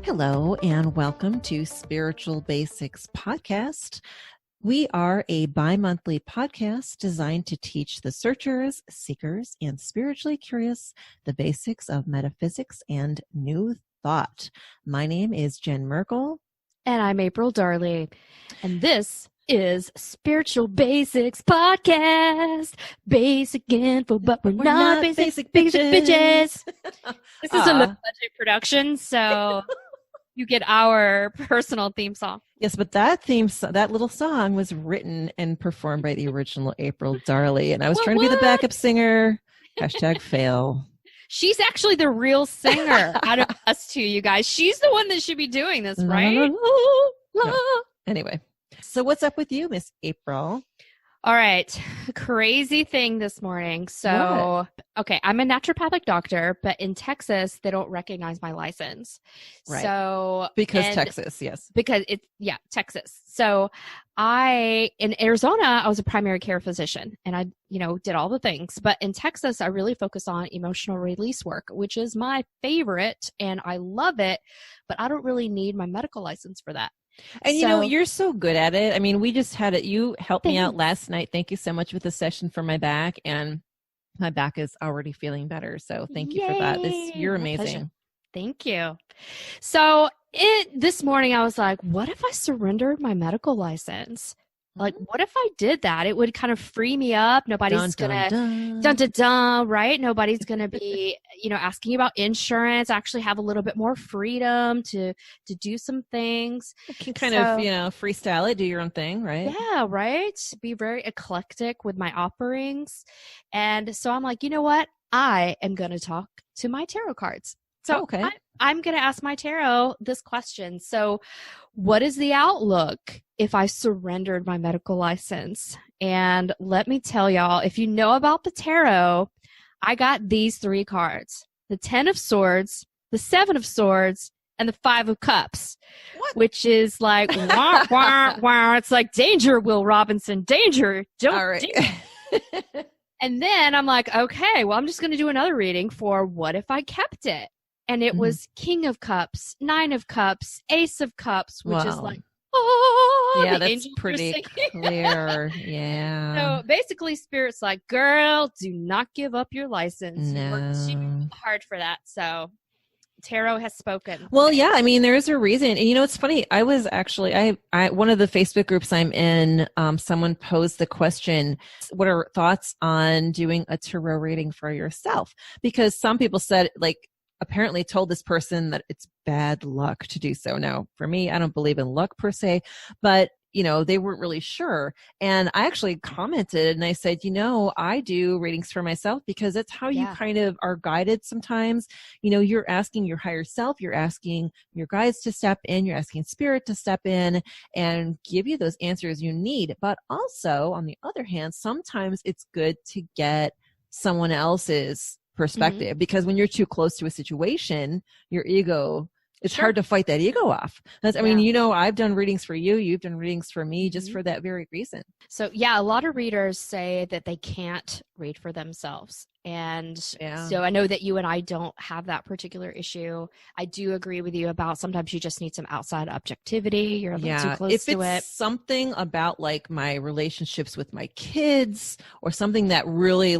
Hello, and welcome to Spiritual Basics Podcast. We are a bi-monthly podcast designed to teach the searchers, seekers, and spiritually curious the basics of metaphysics and new thought. My name is Jen Merkel. And I'm April Darley. And this is Spiritual Basics Podcast. Basic info, but we're not basic bitches. This is a low-budget production, so you get our personal theme song. Yes, but that little song was written and performed by the original April Darley, and I was trying to be the backup singer. #fail. She's actually the real singer out of us two, you guys. She's the one that should be doing this, right? No. Anyway, so what's up with you, Miss April? All right. Crazy thing this morning. So, okay, I'm a naturopathic doctor, but in Texas, they don't recognize my license. Right. So Texas, yes. Because Texas. So in Arizona, I was a primary care physician and I, did all the things. But in Texas, I really focus on emotional release work, which is my favorite and I love it, but I don't really need my medical license for that. And you're so good at it. I mean, we just had it. You helped me out last night. Thank you so much with the session for my back, and my back is already feeling better. So thank you for that. You're amazing. Thank you. So this morning I was like, what if I surrendered my medical license? Like, what if I did that? It would kind of free me up. Nobody's right? Nobody's going to be, asking about insurance. I actually have a little bit more freedom to do some things. You can kind of, freestyle it, do your own thing, right? Yeah, right. Be very eclectic with my offerings. And so I'm like, you know what? I am going to talk to my tarot cards. So I'm going to ask my tarot this question. So what is the outlook if I surrendered my medical license? And let me tell y'all, if you know about the tarot, I got these three cards: the 10 of Swords, the 7 of Swords, and the 5 of Cups, which is like, wah, wah, wah. It's like, danger, Will Robinson, danger. Don't. All right. And then I'm like, okay, well, I'm just going to do another reading for what if I kept it? And it was King of Cups, 9 of Cups, Ace of Cups, which is like, yeah, that's pretty clear. Yeah. So basically, Spirit's like, girl, do not give up your license. No. You worked too hard for that. So tarot has spoken. Well, yeah, I mean, there's a reason. And it's funny. I was actually, I one of the Facebook groups I'm in, someone posed the question, what are thoughts on doing a tarot reading for yourself? Because some people said, apparently told this person that it's bad luck to do so. Now, for me, I don't believe in luck per se, but they weren't really sure. And I actually commented and I said, I do readings for myself because that's how you kind of are guided sometimes. You're asking your higher self, you're asking your guides to step in, you're asking Spirit to step in and give you those answers you need. But also, on the other hand, sometimes it's good to get someone else's perspective, because when you're too close to a situation, your ego, it's hard to fight that ego off. I mean, I've done readings for you. You've done readings for me just for that very reason. So a lot of readers say that they can't read for themselves. And so I know that you and I don't have that particular issue. I do agree with you about sometimes you just need some outside objectivity. You're a little too close to it. If it's something about my relationships with my kids or something that really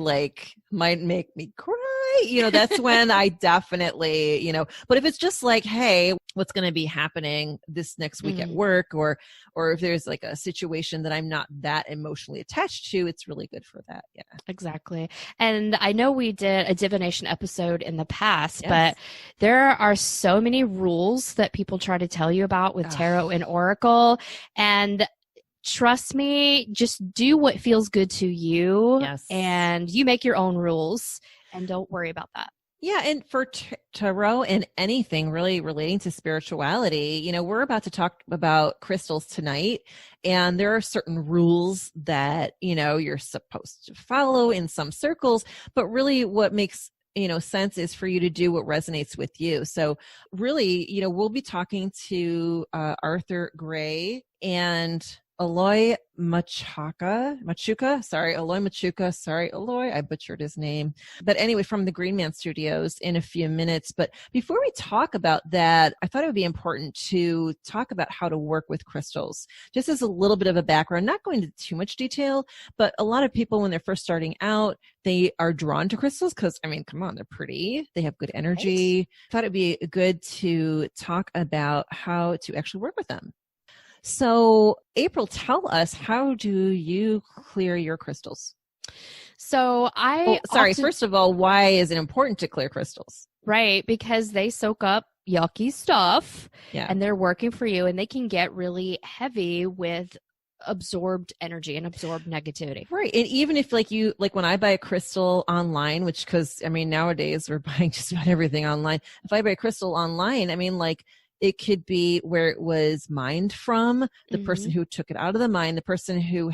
might make me cry, that's when I definitely, but if it's just hey, what's going to be happening this next week at work, or if there's a situation that I'm not that emotionally attached to, it's really good for that. Yeah, exactly. And I know we did a divination episode in the past, but there are so many rules that people try to tell you about with tarot and oracle. And trust me, just do what feels good to you. Yes. And you make your own rules and don't worry about that. Yeah, and for tarot and anything really relating to spirituality, we're about to talk about crystals tonight, and there are certain rules that, you're supposed to follow in some circles, but really what makes sense is for you to do what resonates with you. So really, we'll be talking to Arthur Gray, and Eloy Machuca. Sorry, Eloy Machuca. Sorry, Eloy. I butchered his name. But anyway, from the Green Man Studios in a few minutes. But before we talk about that, I thought it would be important to talk about how to work with crystals. Just as a little bit of a background, not going into too much detail, but a lot of people when they're first starting out, they are drawn to crystals because, I mean, come on, they're pretty. They have good energy. Right. I thought it'd be good to talk about how to actually work with them. So, April, tell us, how do you clear your crystals? So first of all, why is it important to clear crystals? Right, because they soak up yucky stuff and they're working for you, and they can get really heavy with absorbed energy and absorbed negativity. Right. And even if like when I buy a crystal online, which, because I mean, nowadays we're buying just about everything online. If I buy a crystal online, I mean, like, it could be where it was mined from, the person who took it out of the mine, the person who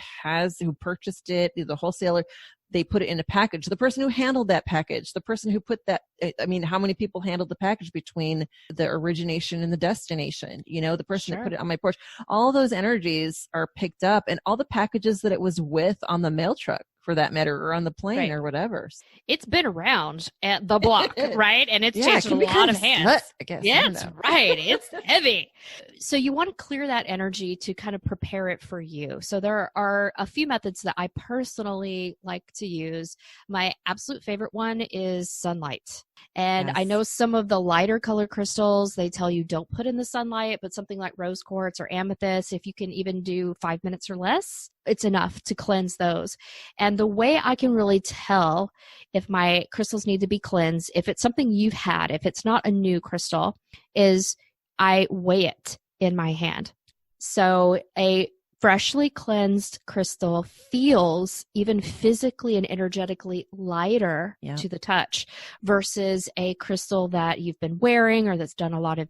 purchased it, the wholesaler, they put it in a package, the person who handled that package, the person who put that, I mean, how many people handled the package between the origination and the destination, the person that put it on my porch, all those energies are picked up, and all the packages that it was with on the mail truck, for that matter, or on the plane or whatever. It's been around at the block, right? And it's changed a lot of hands. I guess. Yes, right. It's heavy. So you want to clear that energy to kind of prepare it for you. So there are a few methods that I personally like to use. My absolute favorite one is sunlight. And I know some of the lighter color crystals, they tell you don't put in the sunlight, but something like rose quartz or amethyst, if you can even do 5 minutes or less, it's enough to cleanse those. And the way I can really tell if my crystals need to be cleansed, if it's something you've had, if it's not a new crystal, is I weigh it in my hand. So a freshly cleansed crystal feels even physically and energetically lighter to the touch versus a crystal that you've been wearing or that's done a lot of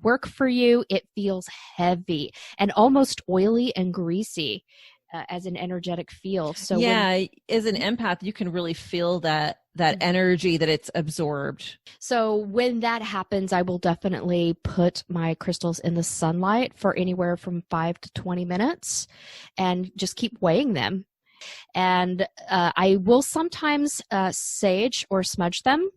work for you. It feels heavy and almost oily and greasy as an energetic feel. So as an empath, you can really feel that energy that it's absorbed. So when that happens, I will definitely put my crystals in the sunlight for anywhere from 5 to 20 minutes and just keep weighing them. And I will sometimes sage or smudge them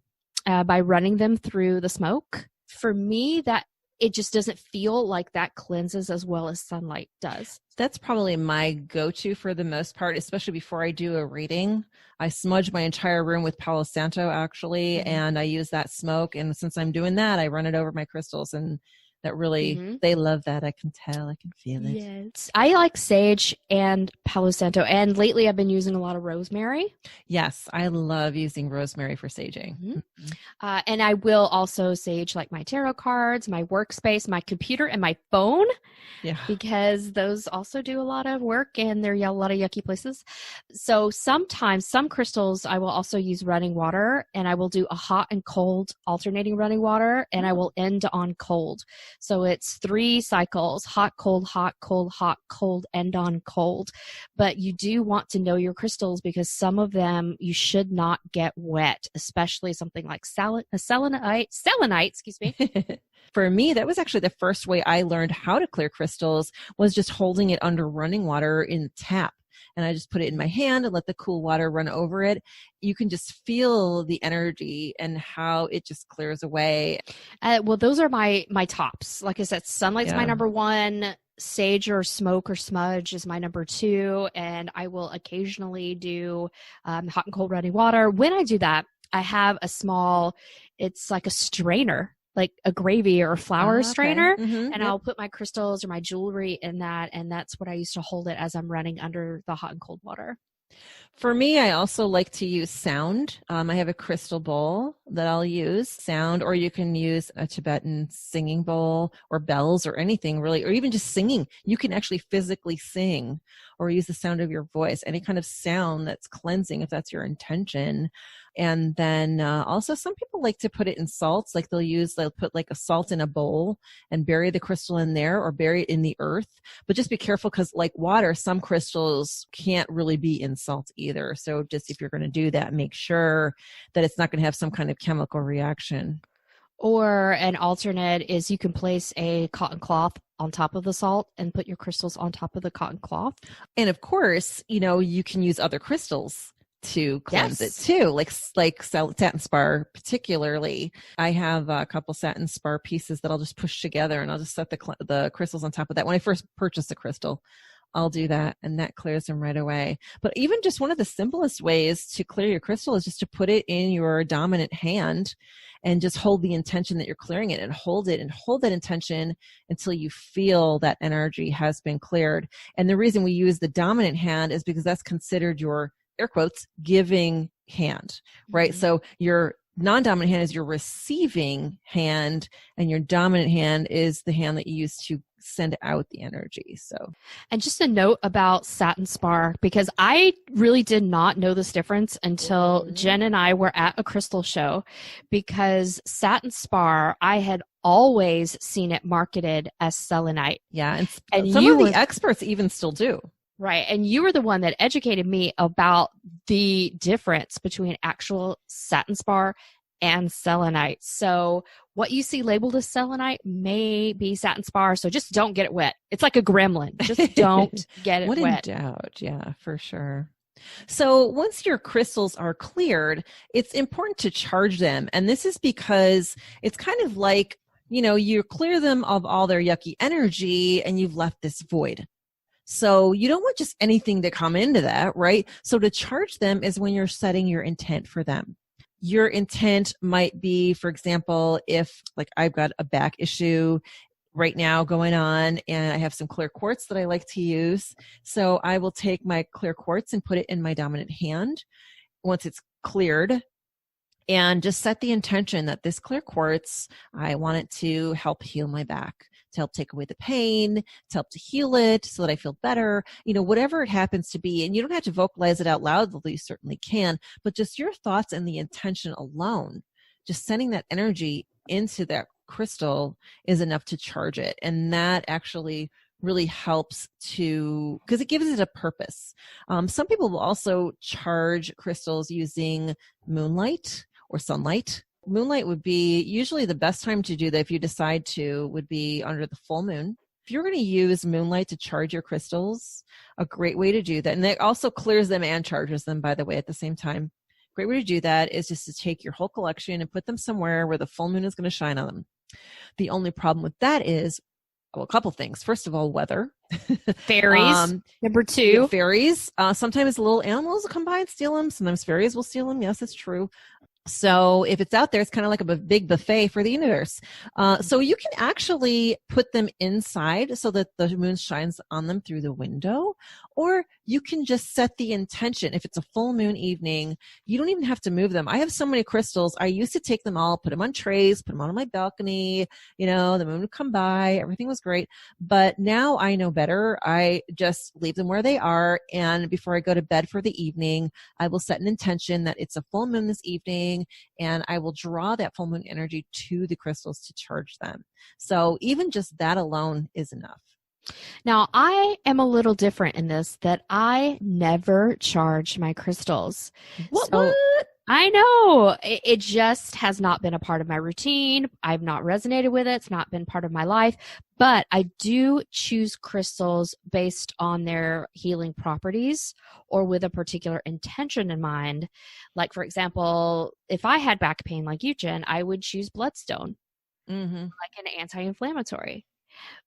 by running them through the smoke. For me, that it just doesn't feel like that cleanses as well as sunlight does. That's probably my go-to for the most part, especially before I do a reading. I smudge my entire room with Palo Santo, actually, and I use that smoke. And since I'm doing that, I run it over my crystals, and that really, they love that. I can tell, I can feel it. Yes. I like sage and Palo Santo, and lately I've been using a lot of rosemary. Yes, I love using rosemary for saging. And I will also sage like my tarot cards, my workspace, my computer, and my phone. Yeah. Because those also do a lot of work and they're a lot of yucky places. So sometimes some crystals I will also use running water, and I will do a hot and cold alternating running water, and I will end on cold. So it's 3 cycles, hot, cold, hot, cold, hot, cold, end on cold. But you do want to know your crystals because some of them you should not get wet, especially something like selenite, excuse me. For me, that was actually the first way I learned how to clear crystals, was just holding it under running water in the tap. And I just put it in my hand and let the cool water run over it. You can just feel the energy and how it just clears away. Well, those are my tops. Like I said, sunlight's my number 1. Sage or smoke or smudge is my number 2. And I will occasionally do hot and cold running water. When I do that, I have it's like a strainer, like a gravy or a flour strainer. And I'll put my crystals or my jewelry in that. And that's what I used to hold it as I'm running under the hot and cold water. For me, I also like to use sound. I have a crystal bowl that I'll use, sound, or you can use a Tibetan singing bowl or bells or anything really, or even just singing. You can actually physically sing or use the sound of your voice, any kind of sound that's cleansing if that's your intention. And then also some people like to put it in salts, like they'll put like a salt in a bowl and bury the crystal in there or bury it in the earth. But just be careful because like water, some crystals can't really be in salt either. So just if you're going to do that, make sure that it's not going to have some kind of chemical reaction. Or an alternate is you can place a cotton cloth on top of the salt and put your crystals on top of the cotton cloth. And of course, you can use other crystals to cleanse it too, like satin spar particularly. I have a couple satin spar pieces that I'll just push together, and I'll just set the crystals on top of that. When I first purchase a crystal, I'll do that, and that clears them right away. But even just one of the simplest ways to clear your crystal is just to put it in your dominant hand and just hold the intention that you're clearing it, and hold that intention until you feel that energy has been cleared. And the reason we use the dominant hand is because that's considered your, air quotes, giving hand, right? Mm-hmm. So your non-dominant hand is your receiving hand, and your dominant hand is the hand that you use to send out the energy. So, and just a note about satin spar, because I really did not know this difference until Jen and I were at a crystal show, because satin spar, I had always seen it marketed as selenite. Yeah. And some of the experts even still do. Right. And you were the one that educated me about the difference between actual satin spar and selenite. So what you see labeled as selenite may be satin spar. So just don't get it wet. It's like a gremlin. Just don't get it wet. What in doubt. Yeah, for sure. So once your crystals are cleared, it's important to charge them. And this is because it's kind of like, you clear them of all their yucky energy and you've left this void. So you don't want just anything to come into that, right? So to charge them is when you're setting your intent for them. Your intent might be, for example, if like I've got a back issue right now going on and I have some clear quartz that I like to use. So I will take my clear quartz and put it in my dominant hand once it's cleared, and just set the intention that this clear quartz, I want it to help heal my back, to help take away the pain, to help to heal it so that I feel better, whatever it happens to be. And you don't have to vocalize it out loud, although you certainly can, but just your thoughts and the intention alone, just sending that energy into that crystal is enough to charge it. And that actually really helps because it gives it a purpose. Some people will also charge crystals using moonlight or sunlight. Moonlight would be usually the best time to do that, if you decide to, would be under the full moon. If you're going to use moonlight to charge your crystals, a great way to do that, and it also clears them and charges them, by the way, at the same time. Great way to do that is just to take your whole collection and put them somewhere where the full moon is going to shine on them. The only problem with that is, well, a couple things. First of all, weather. Fairies. Number two. Fairies. Sometimes little animals will come by and steal them. Sometimes fairies will steal them. Yes, it's true. So if it's out there, it's kind of like a big buffet for the universe. So you can actually put them inside so that the moon shines on them through the window, or you can just set the intention. If it's a full moon evening, you don't even have to move them. I have so many crystals. I used to take them all, put them on trays, put them on my balcony. The moon would come by. Everything was great. But now I know better. I just leave them where they are. And before I go to bed for the evening, I will set an intention that it's a full moon this evening, and I will draw that full moon energy to the crystals to charge them. So even just that alone is enough. Now, I am a little different in this, that I never charge my crystals. What? I know. It just has not been a part of my routine. I've not resonated with it. It's not been part of my life. But I do choose crystals based on their healing properties or with a particular intention in mind. Like, for example, if I had back pain like you, Jen, I would choose bloodstone, like an anti-inflammatory.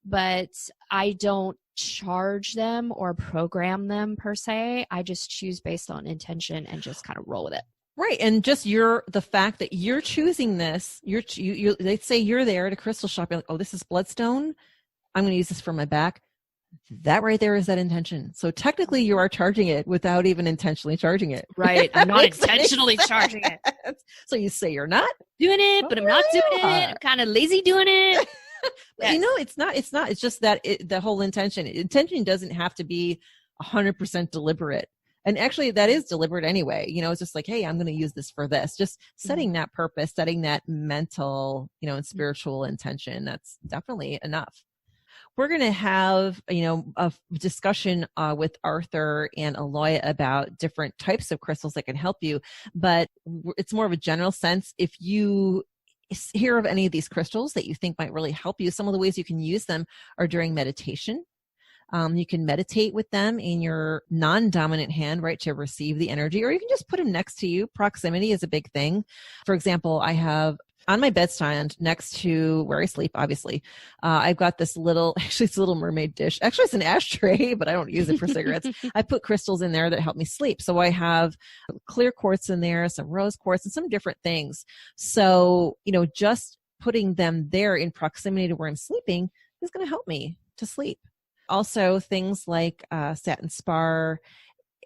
But I don't charge them or program them per se. I just choose based on intention and just kind of roll with it. Right. And just the fact that you're choosing this, let's say you're there at a crystal shop, you're like, oh, this is bloodstone. I'm going to use this for my back. That right there is that intention. So technically you are charging it without even intentionally charging it. Right. I'm not intentionally charging it. So you say you're not doing it, but I'm not doing it. I'm kind of lazy doing it. Yes. It's just that the whole intention doesn't have to be 100% deliberate. And actually that is deliberate anyway. It's just like, hey, I'm going to use this for this. Just setting that purpose, setting that mental, and spiritual intention. That's definitely enough. We're going to have, a discussion with Arthur and Eloy about different types of crystals that can help you, but it's more of a general sense. If you hear of any of these crystals that you think might really help you, some of the ways you can use them are during meditation. You can meditate with them in your non-dominant hand, right, to receive the energy, or you can just put them next to you. Proximity is a big thing. For example, I have on my bedstand next to where I sleep, obviously, I've got this actually it's a little mermaid dish. Actually, it's an ashtray, but I don't use it for cigarettes. I put crystals in there that help me sleep. So I have clear quartz in there, some rose quartz, and some different things. So, just putting them there in proximity to where I'm sleeping is going to help me to sleep. Also, things like satin spar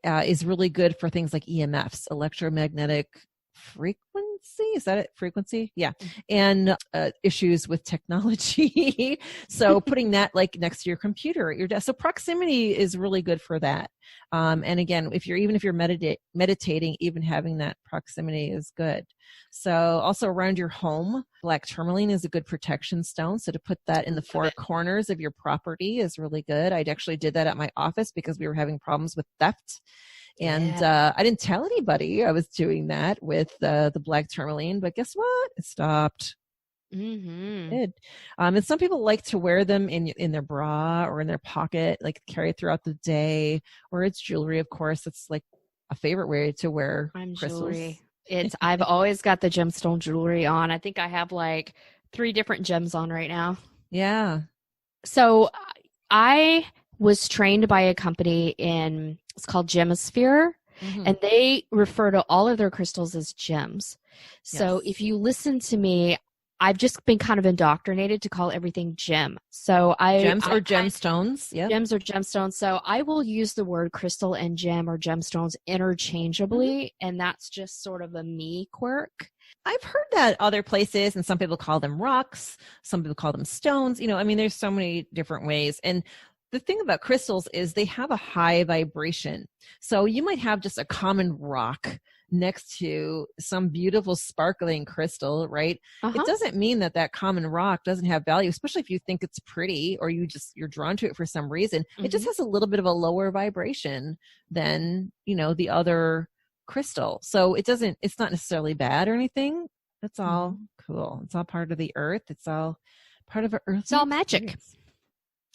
is really good for things like EMFs, electromagnetic frequency. Is that it? Frequency? Yeah. And issues with technology. So putting that like next to your computer at your desk. So proximity is really good for that. And again, if you're meditating, even having that proximity is good. So also around your home, black tourmaline is a good protection stone. So to put that in the four corners of your property is really good. I actually did that at my office because we were having problems with theft. And I didn't tell anybody I was doing that with the black tourmaline, but guess what? It stopped. Mm-hmm. It did. And some people like to wear them in their bra or in their pocket, like carry it throughout the day, or it's jewelry, of course. It's like a favorite way to wear crystals. Jewelry. I've always got the gemstone jewelry on. I think I have like 3 different gems on right now. Yeah. So I was trained by a company it's called Gemosphere, and they refer to all of their crystals as gems. So if you listen to me, I've just been kind of indoctrinated to call everything gem. So gems or gemstones. Yeah. Gems or gemstones. So I will use the word crystal and gem or gemstones interchangeably, and that's just sort of a me quirk. I've heard that other places, and some people call them rocks, some people call them stones. There's so many different ways. And the thing about crystals is they have a high vibration. So you might have just a common rock next to some beautiful sparkling crystal, right? It doesn't mean that common rock doesn't have value, especially if you think it's pretty or you're drawn to it for some reason. It just has a little bit of a lower vibration than, the other crystal. So it's not necessarily bad or anything. That's all cool. It's all part of the earth. It's all part of Earth. It's all magic.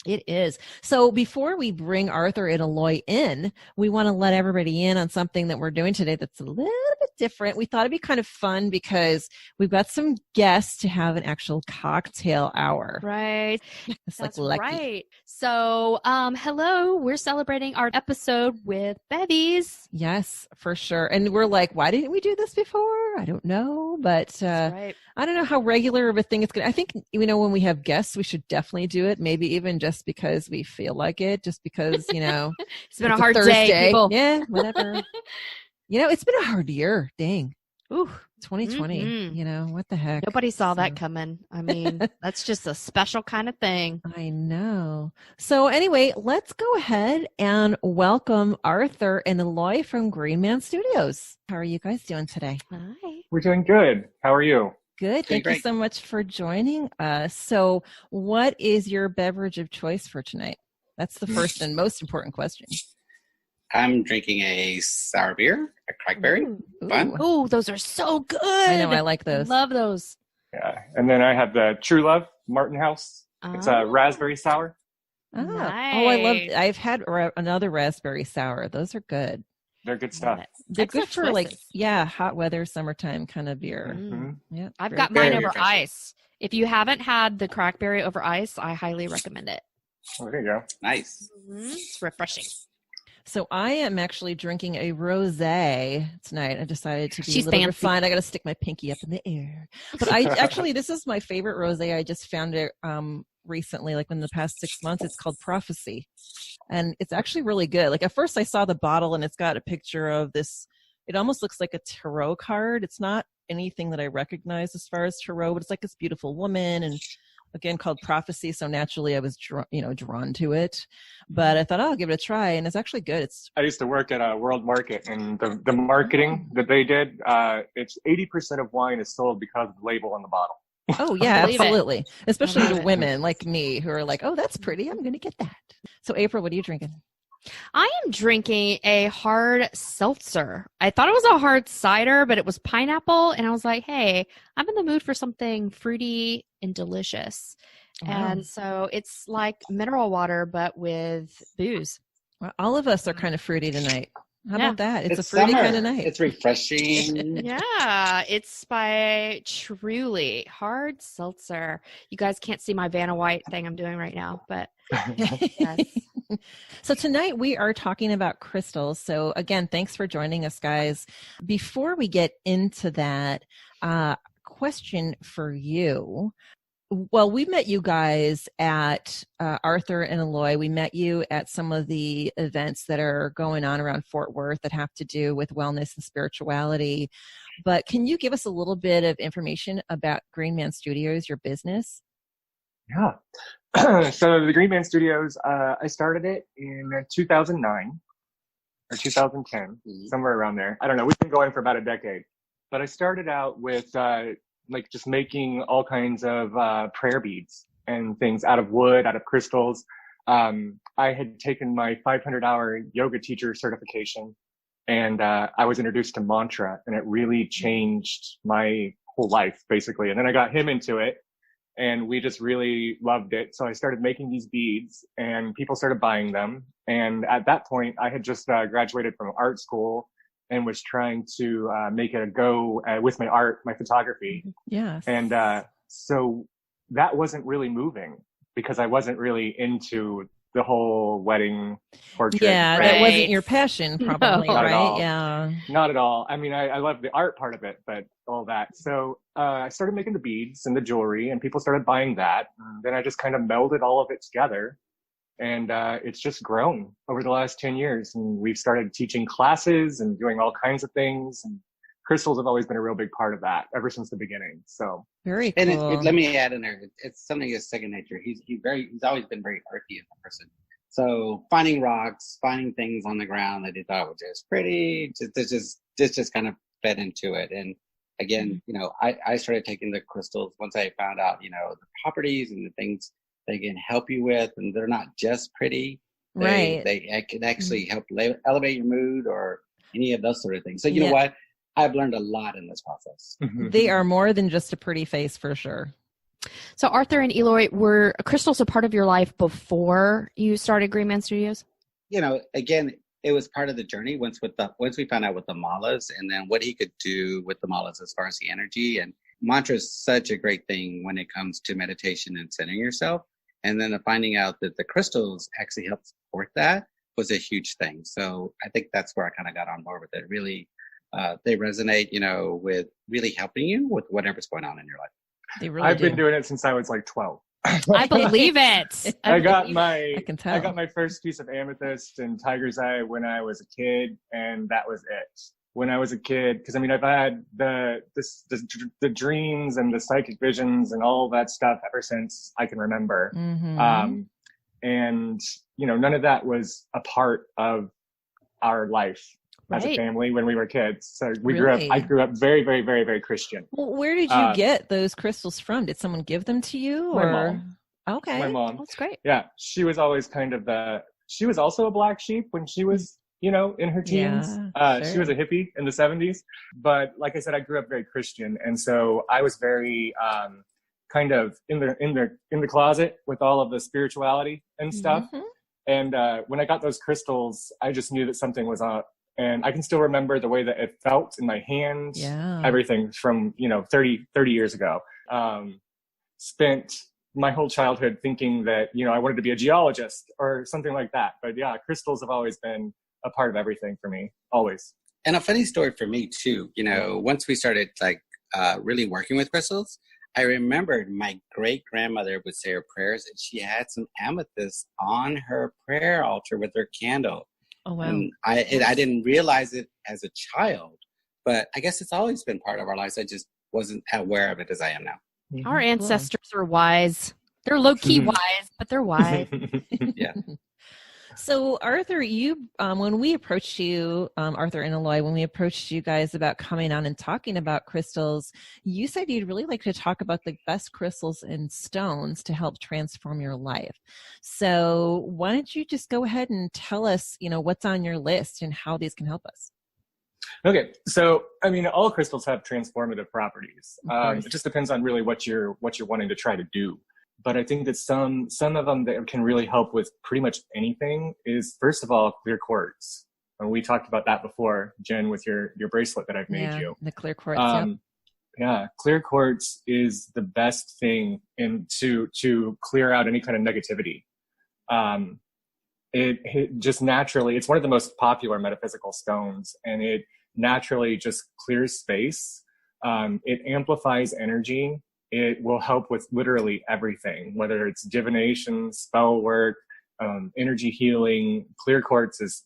It is. So before we bring Arthur and Eloy in, we want to let everybody in on something that we're doing today that's a little bit different. We thought it'd be kind of fun because we've got some guests to have an actual cocktail hour. Right. That's like lucky. Right. So, hello, we're celebrating our episode with bevies. Yes, for sure. And we're like, why didn't we do this before? I don't know, but right. I don't know how regular of a thing it's going to. I think, when we have guests, we should definitely do it. Maybe even just because we feel like it, just because, it's been a hard day, people. Yeah, whatever. It's been a hard year. Dang. Ooh, 2020, what the heck? Nobody saw that coming. I mean, that's just a special kind of thing. I know. So anyway, let's go ahead and welcome Arthur and Eloy from Green Man Studios. How are you guys doing today? Hi. We're doing good. How are you? Good. Thank you so much for joining us. So what is your beverage of choice for tonight? That's the first and most important question. I'm drinking a sour beer, a crackberry. Fun. Oh, those are so good. I know. I like those. Love those. Yeah. And then I have the True Love Martin House. It's a raspberry sour. Oh, nice. I love. I've had another raspberry sour. Those are good. They're good stuff. They're good for hot weather, summertime kind of beer. Yeah, I've got mine over ice. If you haven't had the crackberry over ice, I highly recommend it. Oh, there you go. Nice. It's refreshing. So I am actually drinking a rosé tonight. I decided to be She's a little fancy. refined. I got to stick my pinky up in the air. But this is my favorite rosé. I just found it recently, like in the past 6 months. It's called Prophecy. And it's actually really good. Like at first I saw the bottle and it's got a picture of this. It almost looks like a tarot card. It's not anything that I recognize as far as tarot, but it's like this beautiful woman and again called Prophecy. So naturally I was drawn to it, but I thought, I'll give it a try. And it's actually good. I used to work at a World Market, and the marketing that they did, it's 80% of wine is sold because of the label on the bottle. Oh yeah, absolutely. Especially to women like me who are like, oh, that's pretty. I'm going to get that. So April, what are you drinking? I am drinking a hard seltzer. I thought it was a hard cider, but it was pineapple. And I was like, hey, I'm in the mood for something fruity and delicious. Wow. And so it's like mineral water, but with booze. Well, all of us are kind of fruity tonight. How about that? It's a fruity summer. Kind of night. It's refreshing. Yeah, it's by Truly Hard Seltzer. You guys can't see my Vanna White thing I'm doing right now, but yes. So tonight we are talking about crystals. So again, thanks for joining us, guys. Before we get into that, question for you. Well, we met you guys at Arthur and Eloy. We met you at some of the events that are going on around Fort Worth that have to do with wellness and spirituality. But can you give us a little bit of information about Green Man Studios, your business? Yeah. So the Green Man Studios, I started it in 2009 or 2010, somewhere around there. I don't know. We've been going for about a decade. But I started out with like just making all kinds of prayer beads and things out of wood, out of crystals. I had taken my 500-hour yoga teacher certification, and I was introduced to mantra, and it really changed my whole life, basically. And then I got him into it, and we just really loved it. So I started making these beads, and people started buying them. And at that point, I had just graduated from art school and was trying to make it a go with my art, my photography. Yes. And so that wasn't really moving because I wasn't really into the whole wedding portrait. Yeah, right. That wasn't your passion, probably, No. Not right? at all. Yeah. Not at all. I mean, I love the art part of it, but all that. So I started making the beads and the jewelry, and people started buying that. And then I just kind of melded all of it together. And it's just grown over the last 10 years. And we've started teaching classes and doing all kinds of things. And crystals have always been a real big part of that ever since the beginning. So very cool. And let me add in there, it's something his second nature. He's always been very earthy as a person. So finding rocks, finding things on the ground that he thought were just pretty, just kind of fed into it. And again, I started taking the crystals once I found out, the properties and the things they can help you with, and they're not just pretty. They can actually help elevate your mood or any of those sort of things. So you know what? I've learned a lot in this process. They are more than just a pretty face, for sure. So Arthur and Eloy, were crystals a part of your life before you started Green Man Studios? Again, it was part of the journey once we found out with the malas, and then what he could do with the malas as far as the energy. And mantra is such a great thing when it comes to meditation and centering yourself. And then finding out that the crystals actually help support that was a huge thing. So I think that's where I kind of got on board with it. Really, they resonate, with really helping you with whatever's going on in your life. They really I've been doing it since I was like 12. I believe it. I got my I got my first piece of amethyst and tiger's eye when I was a kid, and that was it. When I was a kid, because I've had the dreams and the psychic visions and all that stuff ever since I can remember. Mm-hmm. And none of that was a part of our life as a family when we were kids. So I grew up very, very, very, very Christian. Well, where did you get those crystals from? Did someone give them to you? My mom. Okay. My mom. That's great. Yeah. She was always she was also a black sheep when she was, in her teens. Yeah, She was a hippie in the 70s. But like I said, I grew up very Christian. And so I was very kind of in the closet with all of the spirituality and stuff. Mm-hmm. And when I got those crystals, I just knew that something was up. And I can still remember the way that it felt in my hands, everything from, 30 years ago. Spent my whole childhood thinking that, I wanted to be a geologist or something like that. But yeah, crystals have always been a part of everything for me, always. And a funny story for me too, once we started really working with crystals, I remembered my great-grandmother would say her prayers, and she had some amethyst on her prayer altar with her candle. Oh, wow. And I didn't realize it as a child, but I guess it's always been part of our lives. I just wasn't aware of it as I am now. Our ancestors are wise. They're low-key wise, but they're wise. Yeah. So Arthur, you when we approached you, Arthur and Eloy, when we approached you guys about coming on and talking about crystals, you said you'd really like to talk about the best crystals and stones to help transform your life. So why don't you just go ahead and tell us, what's on your list and how these can help us? Okay, so I mean, all crystals have transformative properties. It just depends on really what you're wanting to try to do. But I think that some of them that can really help with pretty much anything is, first of all, clear quartz. And we talked about that before, Jen, with your bracelet that I've made you. The clear quartz. Yeah, clear quartz is the best thing to clear out any kind of negativity. It just naturally, it's one of the most popular metaphysical stones, and it naturally just clears space. It amplifies energy. It will help with literally everything, whether it's divination, spell work, energy healing. Clear quartz is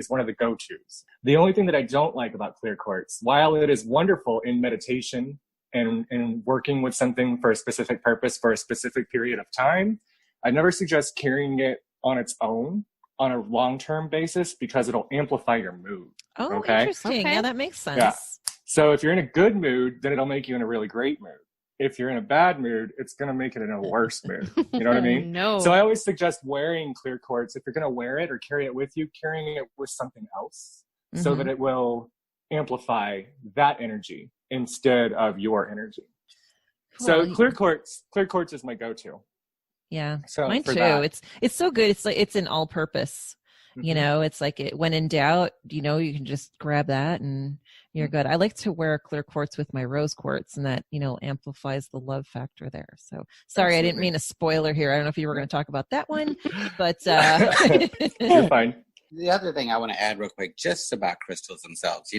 one of the go-tos. The only thing that I don't like about clear quartz, while it is wonderful in meditation and working with something for a specific purpose for a specific period of time, I never suggest carrying it on its own on a long-term basis, because it'll amplify your mood. Oh, okay? Interesting. Okay. Yeah, that makes sense. Yeah. So if you're in a good mood, then it'll make you in a really great mood. If you're in a bad mood, it's going to make it in a worse mood. You know what I mean? No. So I always suggest wearing clear quartz. If you're going to wear it or carry it with you, carrying it with something else, so that it will amplify that energy instead of your energy. Cool. So clear quartz is my go-to. Yeah, so mine too. That. It's so good. It's like it's an all-purpose. It's like when in doubt, you can just grab that and you're good. I like to wear clear quartz with my rose quartz, and that amplifies the love factor there. So sorry, Absolutely. I didn't mean a spoiler here. I don't know if you were going to talk about that one, but you're fine. The other thing I want to add real quick, just about crystals themselves.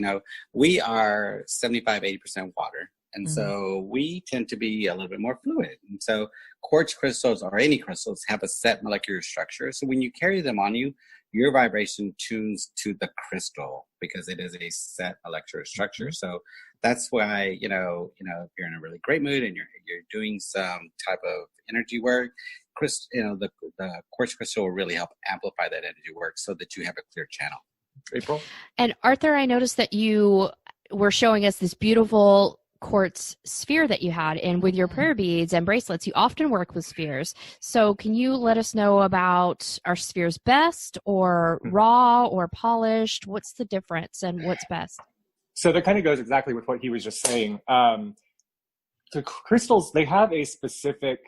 We are 75-80% water. And so we tend to be a little bit more fluid. And so quartz crystals, or any crystals, have a set molecular structure. So when you carry them on you, your vibration tunes to the crystal because it is a set molecular structure. So that's why, if you're in a really great mood and you're doing some type of energy work, the quartz crystal will really help amplify that energy work so that you have a clear channel. April? And Arthur, I noticed that you were showing us this beautiful quartz sphere that you had, and with your prayer beads and bracelets, you often work with spheres. So can you let us know about, are spheres best or raw or polished? What's the difference and what's best? So that kind of goes exactly with what he was just saying. The crystals, they have a specific,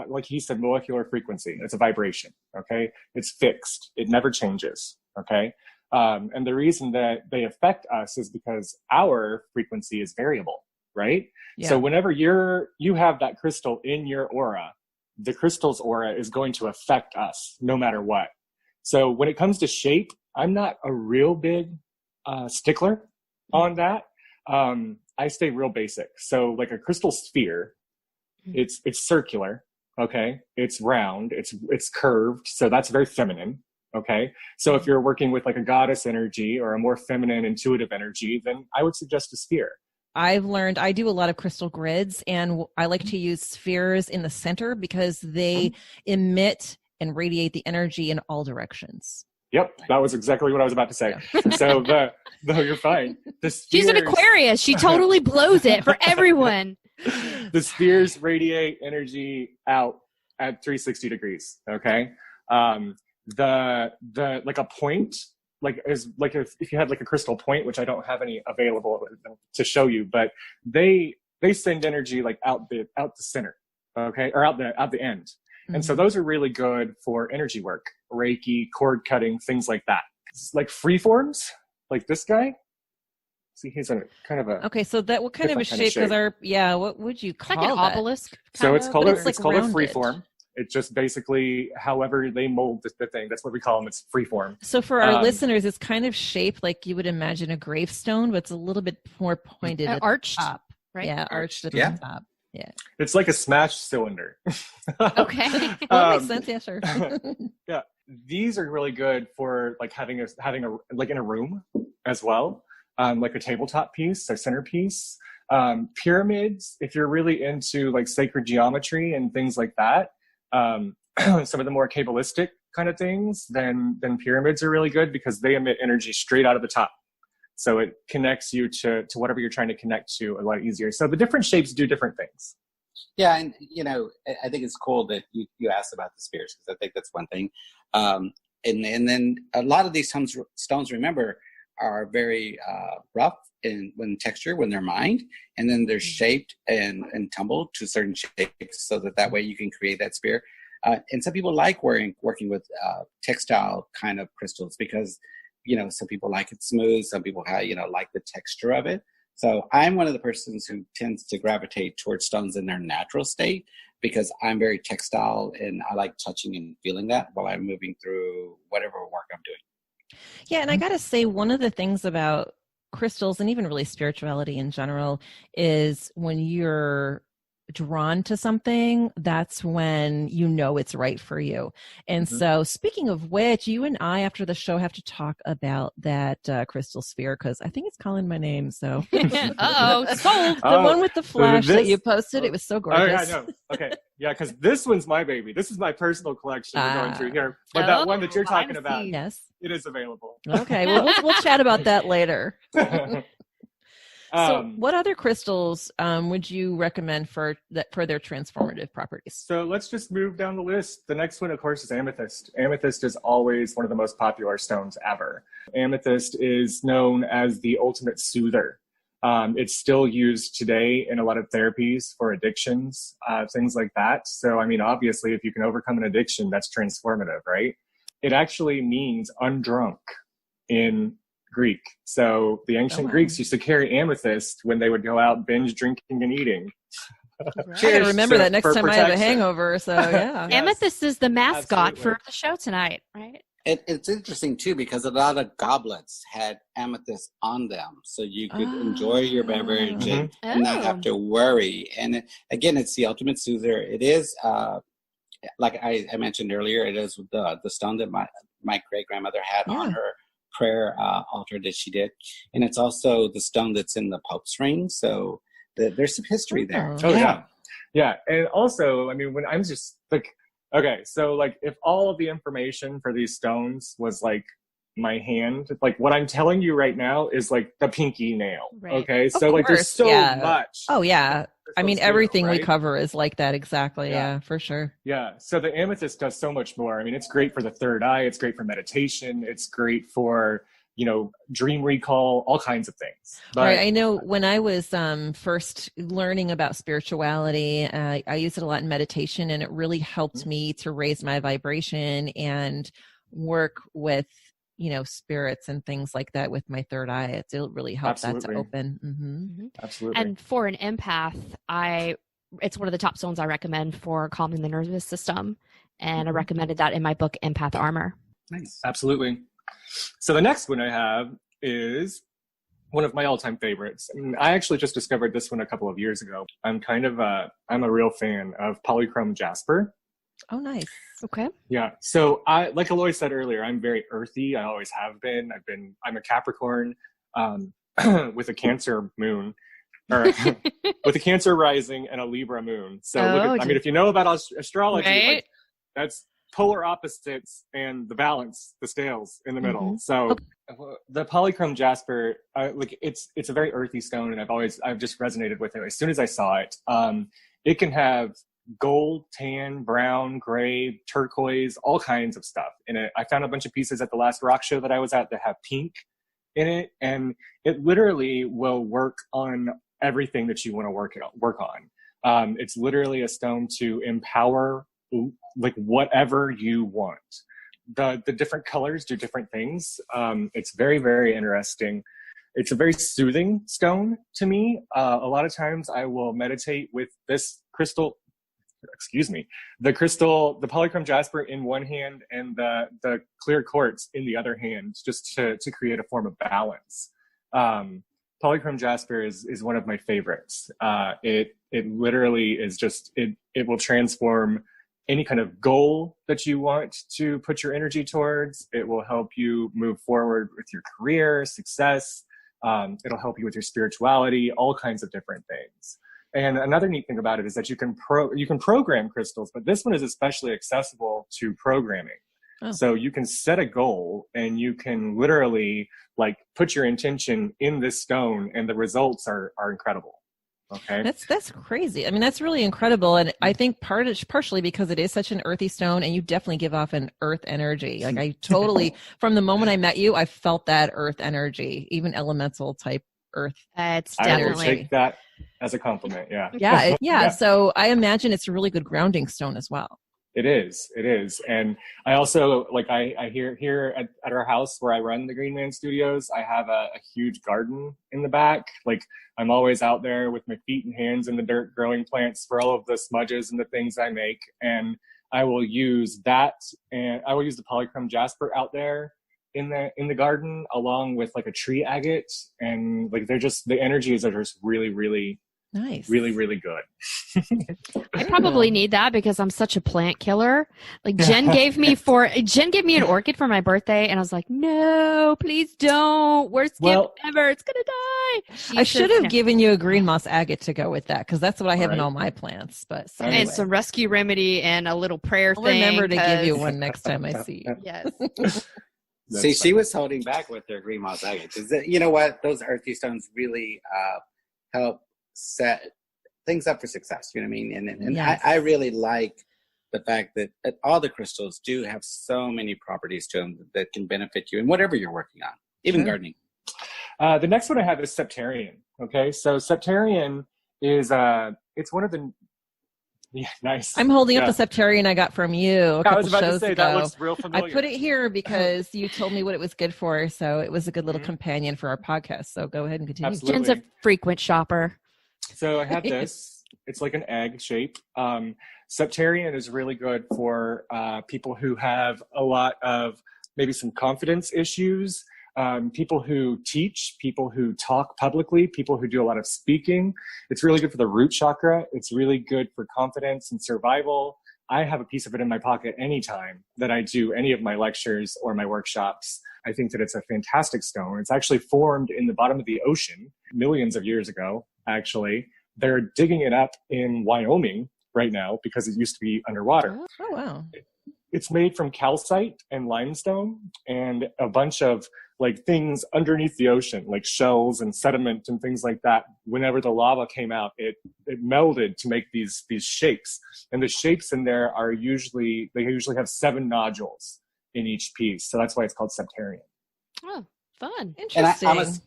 like he said, molecular frequency. It's a vibration, okay? It's fixed. It never changes, okay? And the reason that they affect us is because our frequency is variable. Right? Yeah. So whenever you have that crystal in your aura, the crystal's aura is going to affect us no matter what. So when it comes to shape, I'm not a real big stickler on that. I stay real basic. So like a crystal sphere, it's circular, okay? It's round, it's curved, so that's very feminine. Okay. So if you're working with like a goddess energy or a more feminine intuitive energy, then I would suggest a sphere. I've learned, I do a lot of crystal grids, and I like to use spheres in the center because they emit and radiate the energy in all directions. Yep, that was exactly what I was about to say. So no, you're fine. She's an Aquarius. She totally blows it for everyone. The spheres radiate energy out at 360 degrees. Okay. The like a point, like if you had like a crystal point, which I don't have any available to show you, but they send energy like out the center, okay, or out the end. And so those are really good for energy work, Reiki, cord cutting, things like that. It's like free forms, like this guy. See, he's a kind of a okay. So that what kind of a shape? Because what would you call like an that? Obelisk? So it's called a free form. It's just basically however they mold the thing. That's what we call them. It's free form. So for our listeners, it's kind of shaped like you would imagine a gravestone, but it's a little bit more pointed at arched, the top. Right? Yeah, arched at the top. Yeah. It's like a smashed cylinder. Okay. Well, that makes sense. Yeah, sure. Yeah. These are really good for like having a like in a room as well. Like a tabletop piece, a centerpiece. Pyramids, if you're really into like sacred geometry and things like that. Some of the more Kabbalistic kind of things, then pyramids are really good because they emit energy straight out of the top. So it connects you to whatever you're trying to connect to a lot easier. So the different shapes do different things. Yeah, and I think it's cool that you asked about the spheres, because I think that's one thing. And then a lot of these stones, remember, are very rough when texture, when they're mined, and then they're shaped and tumbled to certain shapes, so that way you can create that sphere. And some people like working with textile kind of crystals because, some people like it smooth, some people like the texture of it. So I'm one of the persons who tends to gravitate towards stones in their natural state because I'm very textile and I like touching and feeling that while I'm moving through whatever work I'm doing. Yeah, and I got to say, one of the things about crystals and even really spirituality in general is when you're drawn to something, that's when it's right for you. And so speaking of which, you and I after the show have to talk about that crystal sphere, because I think it's calling my name. So sold. The one with the flash that you posted, it was so gorgeous. Oh, yeah, I know. Okay. Yeah, because this one's my baby. This is my personal collection we're going through here. But that one that you're talking about, yes, it is available. Okay, well, we'll chat about that later. So what other crystals would you recommend for their transformative properties? So let's just move down the list. The next one, of course, is amethyst. Amethyst is always one of the most popular stones ever. Amethyst is known as the ultimate soother. It's still used today in a lot of therapies for addictions, things like that. So, obviously, if you can overcome an addiction, that's transformative, right? It actually means undrunk in Greek. So the ancient Greeks used to carry amethyst when they would go out binge drinking and eating. Right. I gotta remember that next time protection. I have a hangover. So yeah. Yes. Amethyst is the mascot for the show tonight, right? It's interesting too because a lot of goblets had amethyst on them, so you could enjoy your beverage and not have to worry. And again, it's the ultimate soother. It is like I mentioned earlier. It is the stone that my great grandmother had on her prayer altar that she did, and it's also the stone that's in the Pope's ring, so there's some history there. Yeah. And also, when I'm just like, okay, so like if all of the information for these stones was like my hand, like what I'm telling you right now is like the pinky nail. Okay, so like there's so much. Oh yeah, everything we cover is like that exactly. Yeah, for sure. Yeah, so the amethyst does so much more. It's great for the third eye. It's great for meditation. It's great for dream recall, all kinds of things. But, right. I know when I was first learning about spirituality, I used it a lot in meditation, and it really helped me to raise my vibration and work with spirits and things like that with my third eye. It really helps that to open. Absolutely. And for an empath, it's one of the top stones I recommend for calming the nervous system. And I recommended that in my book, Empath Armor. Nice. Absolutely. So the next one I have is one of my all-time favorites. I actually just discovered this one a couple of years ago. I'm a real fan of polychrome jasper. Oh, nice. Okay. Yeah. So like Eloy said earlier, I'm very earthy. I always have been. I'm a Capricorn with a Cancer moon, or with a Cancer rising and a Libra moon. So if you know about astrology, like, that's polar opposites and the balance, the scales in the middle. So the polychrome jasper, it's a very earthy stone, and I've just resonated with it. As soon as I saw it, it can have gold, tan, brown, gray, turquoise, all kinds of stuff in it. I found a bunch of pieces at the last rock show that I was at that have pink in it, and it literally will work on everything that you want to work on. It's literally a stone to empower like whatever you want. The different colors do different things. It's very, very interesting. It's a very soothing stone to me. A lot of times I will meditate with this crystal, the polychrome jasper in one hand and the clear quartz in the other hand, just to create a form of balance. Polychrome jasper is one of my favorites. It literally is just, it will transform any kind of goal that you want to put your energy towards. It will help you move forward with your career, success. It'll help you with your spirituality, all kinds of different things. And another neat thing about it is that you can program crystals, but this one is especially accessible to programming. Oh. So you can set a goal and you can literally like put your intention in this stone and the results are incredible. Okay. That's crazy. I mean, that's really incredible. And I think partially because it is such an earthy stone and you definitely give off an earth energy. Like I totally, from the moment I met you, I felt that earth energy, even elemental type earth. It's I will definitely. take that as a compliment. Yeah. Yeah. So I imagine it's a really good grounding stone as well. It is. And I also, like, I hear here at our house where I run the Green Man Studios, I have a huge garden in the back. Like, I'm always out there with my feet and hands in the dirt growing plants for all of the smudges and the things I make. And I will use that, and I will use the polychrome jasper out there in the garden along with like a tree agate. And like, the energies are just really, really nice. Really, really good. I probably need that because I'm such a plant killer. Like Jen gave me an orchid for my birthday, and I was like, "No, please don't. Worst gift ever. It's gonna die." I should have given you a green moss agate to go with that because that's what I have in all my plants. But so anyway. And some rescue remedy and a little prayer I'll thing. Remember to give you one next time I see you. Yes. See, she was holding back with her green moss agate. You know what? Those earthy stones really help set things up for success. You know what I mean? And yes. I really like the fact that all the crystals do have so many properties to them that can benefit you in whatever you're working on, even gardening. The next one I have is Septarian. Okay, so Septarian is it's one of the nice. I'm holding up the Septarian I got from you a couple shows ago. That looks real familiar. I put it here because you told me what it was good for, so it was a good little companion for our podcast. So go ahead and continue. Absolutely. Jen's a frequent shopper. So I have this. It's like an egg shape. Septarian is really good for people who have a lot of maybe some confidence issues, people who teach, people who talk publicly, people who do a lot of speaking. It's really good for the root chakra. It's really good for confidence and survival. I have a piece of it in my pocket anytime that I do any of my lectures or my workshops. I think that it's a fantastic stone. It's actually formed in the bottom of the ocean millions of years ago, actually. They're digging it up in Wyoming right now because it used to be underwater. Oh, wow. It's made from calcite and limestone and a bunch of like things underneath the ocean, like shells and sediment and things like that. Whenever the lava came out, it melded to make these shapes. And the shapes in there are usually have 7 nodules in each piece. So that's why it's called Septarian. Oh, fun. Interesting. And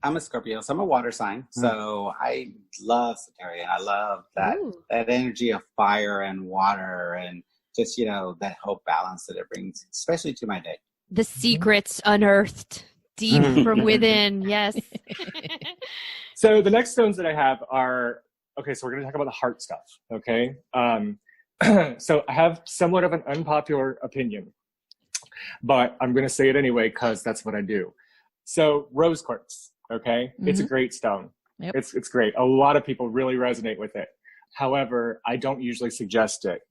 I'm a Scorpio, so I'm a water sign. So I love Septarian. I love that energy of fire and water and just, that whole balance that it brings, especially to my day. The secrets unearthed deep from within. Yes. So the next stones that I have are, okay, so we're going to talk about the heart stuff. Okay. So I have somewhat of an unpopular opinion, but I'm going to say it anyway, because that's what I do. So rose quartz. Okay. It's a great stone. Yep. It's great. A lot of people really resonate with it. However, I don't usually suggest it,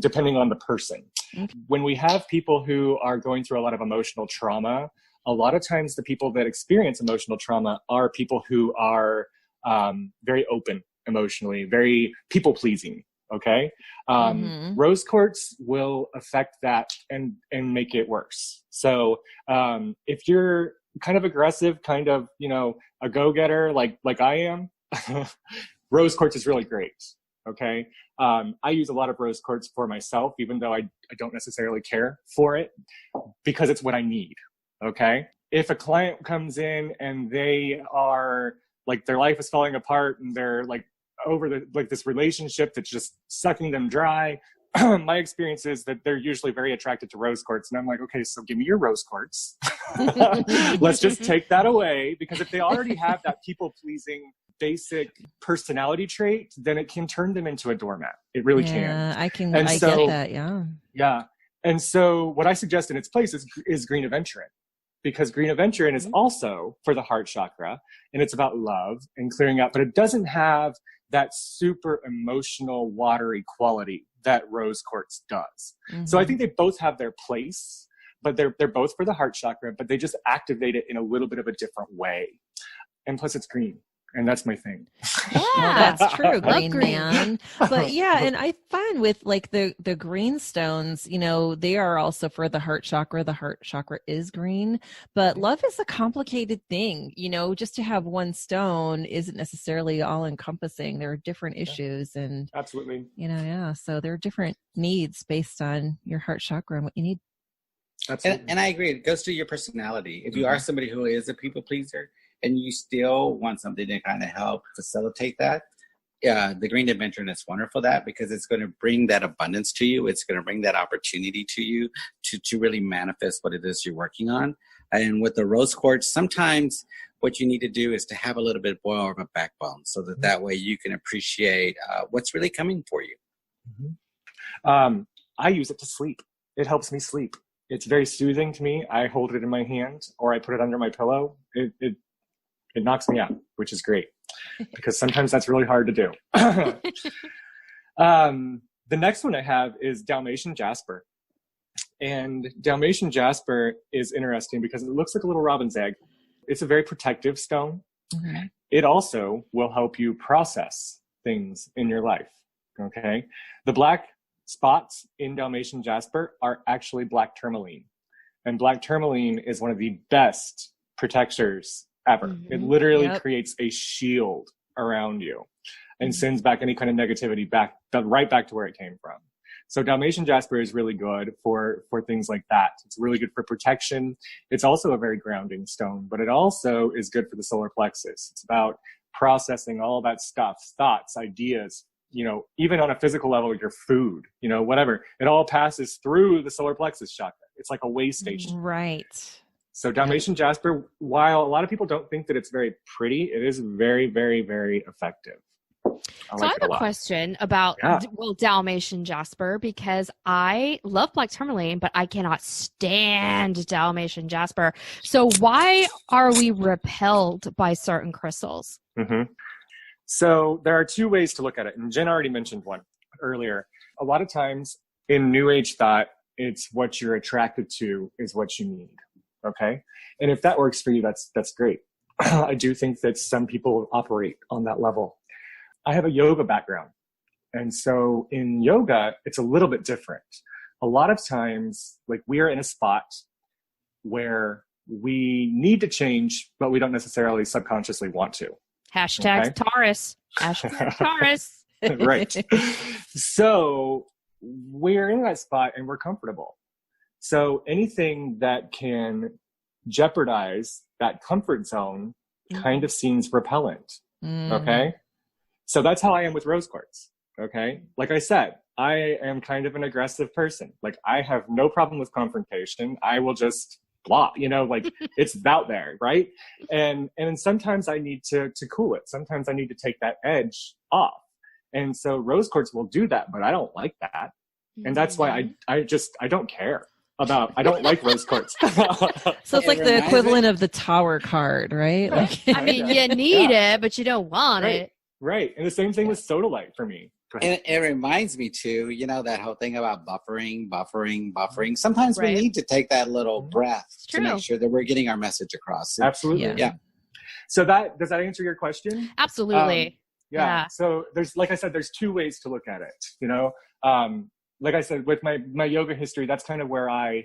depending on the person. Okay. When we have people who are going through a lot of emotional trauma, a lot of times the people that experience emotional trauma are people who are very open emotionally, very people-pleasing, okay? Rose quartz will affect that and make it worse. So if you're kind of aggressive, kind of, a go-getter like I am, rose quartz is really great. Okay. I use a lot of rose quartz for myself, even though I don't necessarily care for it because it's what I need. Okay. If a client comes in and they are like, their life is falling apart and they're like over this relationship that's just sucking them dry, my experience is that they're usually very attracted to rose quartz. And I'm like, okay, so give me your rose quartz. Let's just take that away, because if they already have that people pleasing basic personality trait, then it can turn them into a doormat. It really can. Yeah, I get that. Yeah. Yeah. And so what I suggest in its place is green aventurine, because green aventurine is also for the heart chakra, and it's about love and clearing out, but it doesn't have that super emotional watery quality that rose quartz does. So I think they both have their place, but they're both for the heart chakra, but they just activate it in a little bit of a different way. And plus it's green. and that's my thing. Well, that's true, green green. man. But yeah, and I find with like the green stones, you know, they are also for the heart chakra. The heart chakra is green, but love is a complicated thing. You know, just to have one stone isn't necessarily all encompassing. There are different issues, and absolutely, you know, yeah. So there are different needs based on your heart chakra and what you need. Absolutely. And I agree. It goes to your personality. If you are somebody who is a people pleaser and you still want something to kind of help facilitate that, the Green Adventure is wonderful that because it's going to bring that abundance to you. It's going to bring that opportunity to you to really manifest what it is you're working on. And with the rose quartz, sometimes what you need to do is to have a little bit more of a backbone so that way you can appreciate what's really coming for you. I use it to sleep. It helps me sleep. It's very soothing to me. I hold it in my hand or I put it under my pillow. It knocks me out, which is great because sometimes that's really hard to do. The next one I have is Dalmatian jasper. And Dalmatian jasper is interesting because it looks like a little robin's egg. It's a very protective stone. Mm-hmm. It also will help you process things in your life. Okay. The black spots in Dalmatian jasper are actually black tourmaline. And black tourmaline is one of the best protectors ever. Mm-hmm. It literally creates a shield around you and sends back any kind of negativity right back to where it came from. So Dalmatian jasper is really good for things like that. It's really good for protection. It's also a very grounding stone, but it also is good for the solar plexus. It's about processing all that stuff, thoughts, ideas, you know, even on a physical level, your food, you know, whatever, it all passes through the solar plexus chakra. It's like a way station. Right. So Dalmatian jasper, while a lot of people don't think that it's very pretty, it is very, very, very effective. I have a question about Dalmatian jasper because I love black tourmaline, but I cannot stand Dalmatian jasper. So why are we repelled by certain crystals? Mm-hmm. So there are two ways to look at it. And Jen already mentioned one earlier. A lot of times in New Age thought, it's what you're attracted to is what you need. Okay. And if that works for you, that's great. I do think that some people operate on that level. I have a yoga background. And so in yoga, it's a little bit different. A lot of times, like we are in a spot where we need to change, but we don't necessarily subconsciously want to. Hashtag Taurus. Hashtag Taurus. Right. So we're in that spot and we're comfortable. So anything that can jeopardize that comfort zone kind of seems repellent. Okay. So that's how I am with rose quartz. Okay. Like I said, I am kind of an aggressive person. Like I have no problem with confrontation. I will just blah, you know, like it's out there. Right. And sometimes I need to cool it. Sometimes I need to take that edge off. And so rose quartz will do that, but I don't like that. And that's why I don't care about, I don't like rose quartz. So it's like the equivalent of the tower card, right? Like, I mean, you need it, but you don't want it. Right. And the same thing with sodalite for me. And it reminds me too, you know, that whole thing about buffering. Sometimes we need to take that little breath to make sure that we're getting our message across. Absolutely. Yeah. So does that answer your question? Absolutely. Yeah. So like I said, there's two ways to look at it. You know, like I said, with my yoga history, that's kind of where I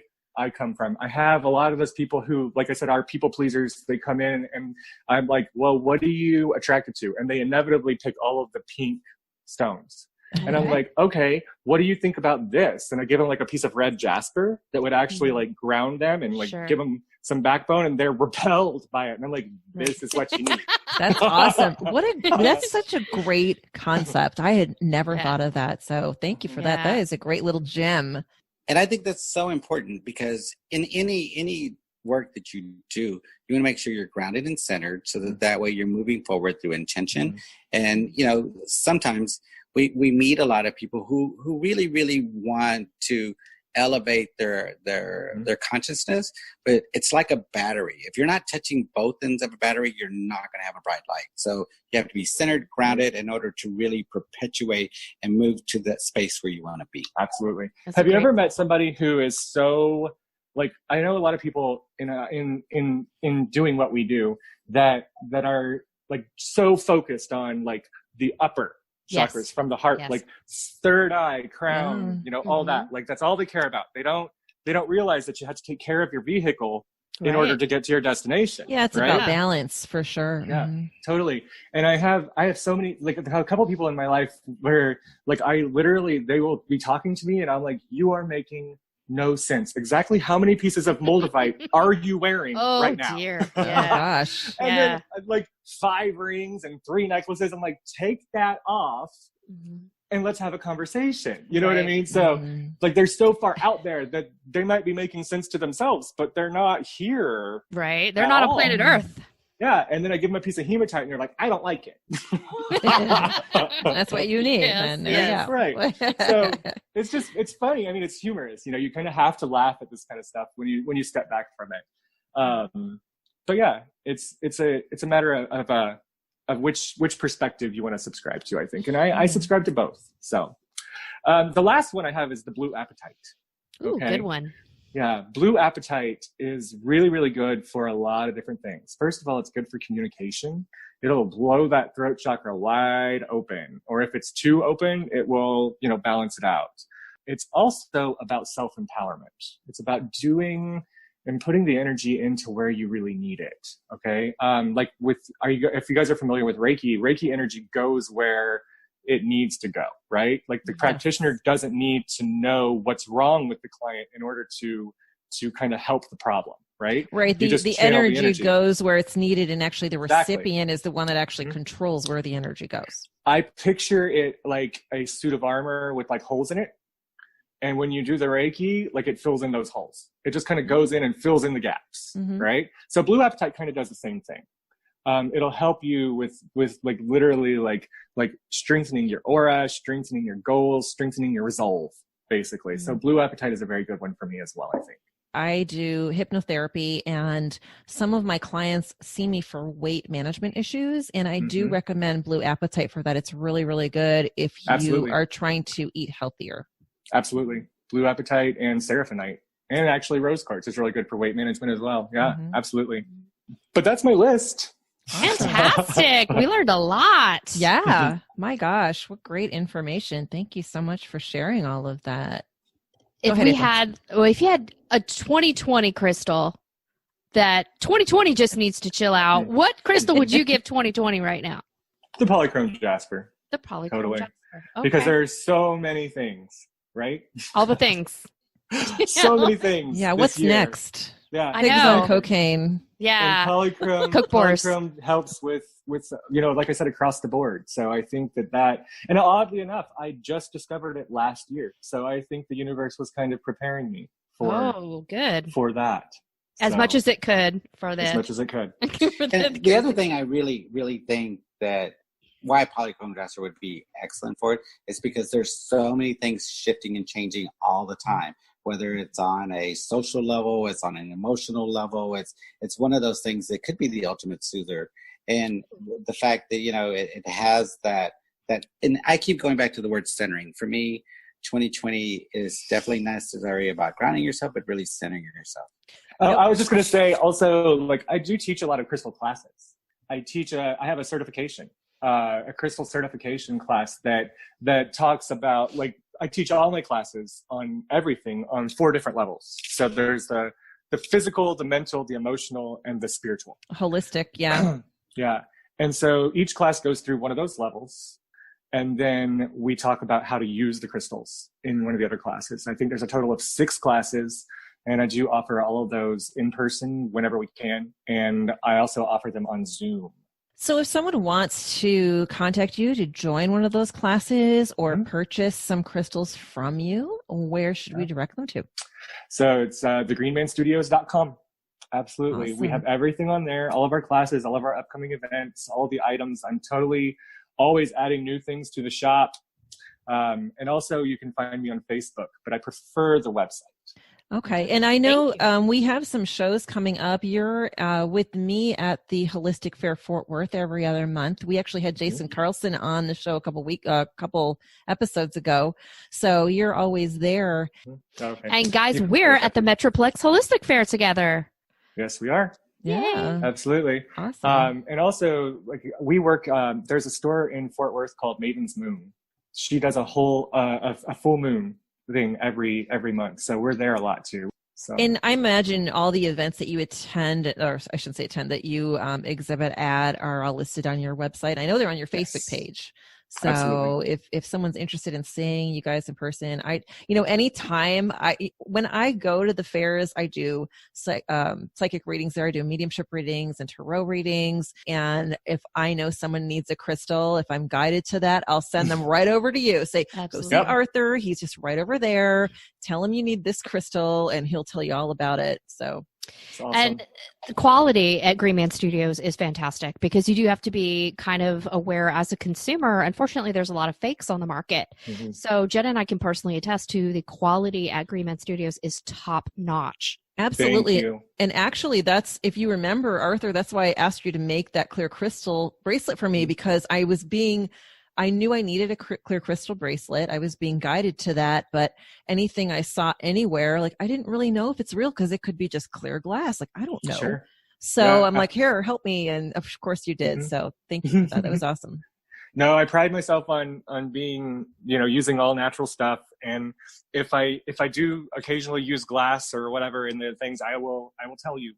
come from. I have a lot of those people who, like I said, are people pleasers. They come in and I'm like, well, what are you attracted to? And they inevitably pick all of the pink stones. And I'm like, okay, what do you think about this? And I give them like a piece of red jasper that would actually like ground them and like give them some backbone, and they're repelled by it. And I'm like, this is what you need. That's awesome. That's such a great concept. I had never thought of that. So thank you for that. That is a great little gem. And I think that's so important because in any work that you do, you want to make sure you're grounded and centered so that way you're moving forward through intention. And, you know, sometimes we meet a lot of people who really, really want to elevate their consciousness, but it's like a battery. If you're not touching both ends of a battery, you're not going to have a bright light. So you have to be centered, grounded in order to really perpetuate and move to that space where you want to be. Absolutely. Have you ever met somebody who is so, like, I know a lot of people in doing what we do that are like so focused on like the upper chakras from the heart, like third eye, crown, you know, all that. Like that's all they care about. They don't realize that you have to take care of your vehicle in order to get to your destination. Yeah, it's about balance for sure. Yeah, totally. And I have so many, like a couple people in my life where like I literally, they will be talking to me and I'm like, you are making no sense. Exactly how many pieces of moldavite are you wearing right now? Oh dear. Yeah. Oh, gosh. And then like 5 rings and 3 necklaces. I'm like, take that off and let's have a conversation. You know what I mean? So like they're so far out there that they might be making sense to themselves, but they're not here. Right. They're not on planet Earth. Yeah. And then I give them a piece of hematite and they're like, I don't like it. That's what you need. Yes. Right. So it's funny. I mean, it's humorous. You know, you kind of have to laugh at this kind of stuff when you step back from it. But yeah, it's a matter of which perspective you want to subscribe to, I think. And I subscribe to both. So the last one I have is the blue apatite. Ooh, good one. Yeah, blue apatite is really, really good for a lot of different things. First of all, it's good for communication. It'll blow that throat chakra wide open. Or if it's too open, it will, you know, balance it out. It's also about self-empowerment. It's about doing and putting the energy into where you really need it. Okay. Like if you guys are familiar with Reiki energy goes where it needs to go, right? Like the practitioner doesn't need to know what's wrong with the client in order to kind of help the problem, right? Right. The energy goes where it's needed, and actually the recipient is the one that actually controls where the energy goes. I picture it like a suit of armor with like holes in it. And when you do the Reiki, like it fills in those holes. It just kind of goes in and fills in the gaps, right? So blue apatite kind of does the same thing. It'll help you with like literally like strengthening your aura, strengthening your goals, strengthening your resolve, basically. So blue apatite is a very good one for me as well, I think. I do hypnotherapy, and some of my clients see me for weight management issues, and I do recommend blue apatite for that. It's really, really good if you are trying to eat healthier. Absolutely. Blue apatite and seraphinite, and actually rose quartz is really good for weight management as well. Yeah, absolutely. But that's my list. Fantastic. We learned a lot. Yeah. My gosh, what great information. Thank you so much for sharing all of that. If you had a 2020 crystal that 2020 just needs to chill out, what crystal would you give 2020 right now? The polychrome jasper. The polychrome jasper. Okay. Because there's so many things, right? All the things. So many things. Yeah, what's next? Yeah, I Pigs know. on cocaine. Yeah, and polychrome helps with you know, like I said, across the board. So I think that and oddly enough, I just discovered it last year. So I think the universe was kind of preparing me for for that. As much as it could for this. As much as it could. And the other thing I really, really think that why polychrome jasper would be excellent for it is because there's so many things shifting and changing all the time. Whether it's on a social level, it's on an emotional level, it's one of those things that could be the ultimate soother. And the fact that, you know, it has that, and I keep going back to the word centering. For me, 2020 is definitely necessary about grounding yourself, but really centering yourself. I was just going to say also, like, I do teach a lot of crystal classes. I have a certification, a crystal certification class that talks about, like, I teach all my classes on everything on 4 different levels. So there's the physical, the mental, the emotional, and the spiritual. Holistic, yeah. Yeah. And so each class goes through one of those levels. And then we talk about how to use the crystals in one of the other classes. I think there's a total of 6 classes. And I do offer all of those in person whenever we can. And I also offer them on Zoom. So if someone wants to contact you to join one of those classes or purchase some crystals from you, where should we direct them to? So it's thegreenmanstudios.com. Absolutely. Awesome. We have everything on there, all of our classes, all of our upcoming events, all of the items. I'm totally always adding new things to the shop. And also you can find me on Facebook, but I prefer the website. Okay. And I know we have some shows coming up. You're with me at the Holistic Fair Fort Worth every other month. We actually had Jason Carlson on the show a couple episodes ago. So you're always there. Okay. And guys, we're at the Metroplex Holistic Fair together. Yes, we are. Yeah. Absolutely. Awesome. And also, like, we work, there's a store in Fort Worth called Maven's Moon. She does a whole, a full moon thing every month. So we're there a lot too. So. And I imagine all the events that you attend, or I shouldn't say attend, that you exhibit at are all listed on your website. I know they're on your Facebook page. So Absolutely. if someone's interested in seeing you guys in person, anytime when I go to the fairs, I do psychic readings there. I do mediumship readings and tarot readings. And if I know someone needs a crystal, if I'm guided to that, I'll send them right over to you. Say, Absolutely. Go see Arthur. He's just right over there. Tell him you need this crystal and he'll tell you all about it. So. Awesome. And the quality at Green Man Studios is fantastic because you do have to be kind of aware as a consumer. Unfortunately, there's a lot of fakes on the market. Mm-hmm. So Jen and I can personally attest to the quality at Green Man Studios is top notch. Absolutely. And actually, that's, if you remember, Arthur, that's why I asked you to make that clear crystal bracelet for me, because I knew I needed a clear crystal bracelet. I was being guided to that, but anything I saw anywhere, like, I didn't really know if it's real because it could be just clear glass. Like, I don't know. Sure. So I'm like, here, help me. And of course you did. Mm-hmm. So thank you for that. That was awesome. No, I pride myself on being, using all natural stuff. And if I do occasionally use glass or whatever in the things, I will tell you.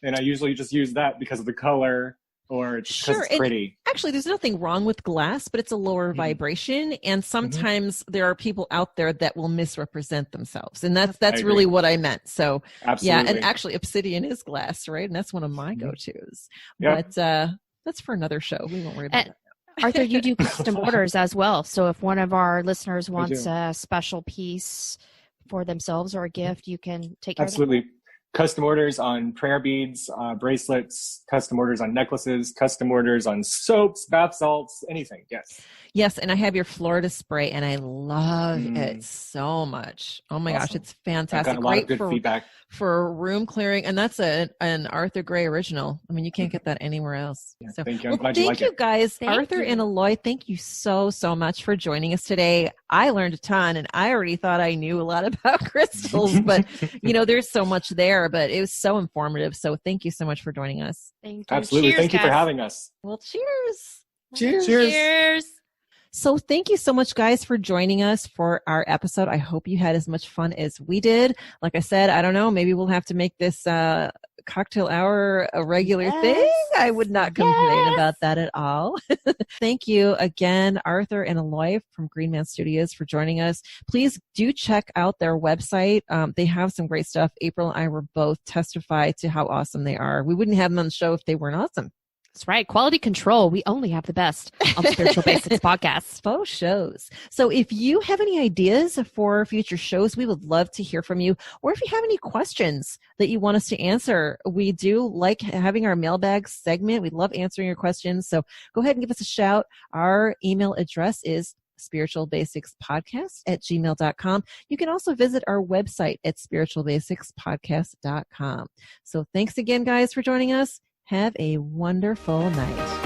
And I usually just use that because of the color. Or just because it's pretty. Actually, there's nothing wrong with glass, but it's a lower vibration. And sometimes there are people out there that will misrepresent themselves. And that's really what I meant. So, absolutely. Yeah. And actually, obsidian is glass, right? And that's one of my go-tos. Yep. But that's for another show. We won't worry about that. Arthur, you do custom orders as well. So if one of our listeners wants a special piece for themselves or a gift, you can take care of that. Custom orders on prayer beads, bracelets, custom orders on necklaces, custom orders on soaps, bath salts, anything. Yes, and I have your Florida spray, and I love it so much. Oh my gosh, it's fantastic. I've got a lot of good feedback. For room clearing, and that's an Arthur Gray original. I mean, you can't get that anywhere else. Yeah, so, thank you. I'm glad you like it. Guys. Arthur and Eloy, thank you so much for joining us today. I learned a ton, and I already thought I knew a lot about crystals, but there's so much there. But it was so informative. So thank you so much for joining us. Thank you. Absolutely. Cheers, thank you for having us. Well, cheers. Cheers. So thank you so much, guys, for joining us for our episode. I hope you had as much fun as we did. Like I said, I don't know, maybe we'll have to make this cocktail hour a regular thing. I would not complain about that at all. Thank you again, Arthur and Eloy from Green Man Studios, for joining us. Please do check out their website. They have some great stuff. April and I were both testify to how awesome they are. We wouldn't have them on the show if they weren't awesome. That's right. Quality control. We only have the best on Spiritual Basics Podcast. Faux shows. So if you have any ideas for future shows, we would love to hear from you. Or if you have any questions that you want us to answer, we do like having our mailbag segment. We love answering your questions. So go ahead and give us a shout. Our email address is spiritualbasicspodcast@gmail.com. You can also visit our website at spiritualbasicspodcast.com. So thanks again, guys, for joining us. Have a wonderful night.